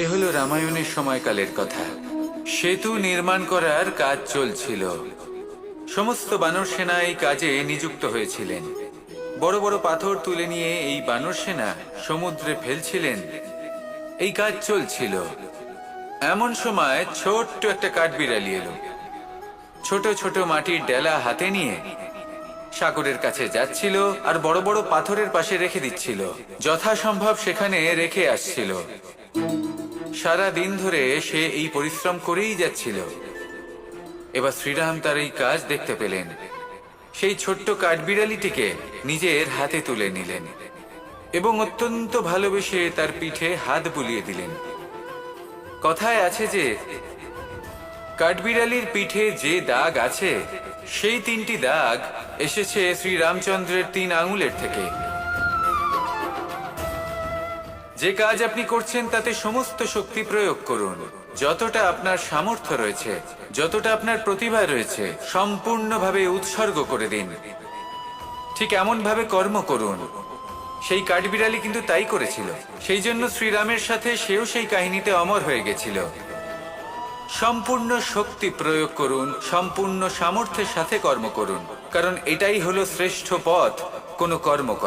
এ হলো রামায়ণের সময়কালের কথা। সেতু নির্মাণ করার কাজ চলছিল। সমস্ত বানর সেনা এই কাজে নিযুক্ত হয়েছিলেন। বড় বড় পাথর তুলে নিয়ে এই বানর সেনা সমুদ্রে ফেলছিলেন। এই কাজ চলছিল। এমন সময় ছোট্ট একটা কাঠবিড়ালি এলো। ছোট ছোট মাটির ডেলা হাতে নিয়ে সাগরের কাছে যাচ্ছিল আর বড় বড় পাথরের পাশে রেখে দিচ্ছিল। যথাসম্ভব সেখানে রেখে আসছিল। সারা দিন ধরে সে এই পরিশ্রম করেই যাচ্ছিল। এবার শ্রীরাম তার এই কাজ দেখতে পেলেন। সেই ছোট্ট কাঠবিড়ালিটিকে নিজের হাতে তুলে নিলেন এবং অত্যন্ত ভালোবেসে তার পিঠে হাত বুলিয়ে দিলেন। কথায় আছে যে কাঠবিড়ালির পিঠে যে দাগ আছে সেই 3টি দাগ এসেছে শ্রীরামচন্দ্রের 3 আঙুলের থেকে। যে কাজ আপনি করছেন তাতে সমস্ত শক্তি প্রয়োগ করুন। যতটা আপনার সামর্থ্য রয়েছে, যতটা আপনার প্রতিভা রয়েছে, সম্পূর্ণভাবে উৎসর্গ করে দিন। ঠিক এমন ভাবে কর্ম করুন। সেই কাঠবিড়ালি কিন্তু তাই করেছিল। সেই জন্য শ্রীরামের সাথে সেও সেই কাহিনীতে অমর হয়ে গেছিল। সম্পূর্ণ শক্তি প্রয়োগ করুন, সম্পূর্ণ সামর্থ্যের সাথে কর্ম করুন, কারণ এটাই হলো শ্রেষ্ঠ পথ কোনো কর্ম করার।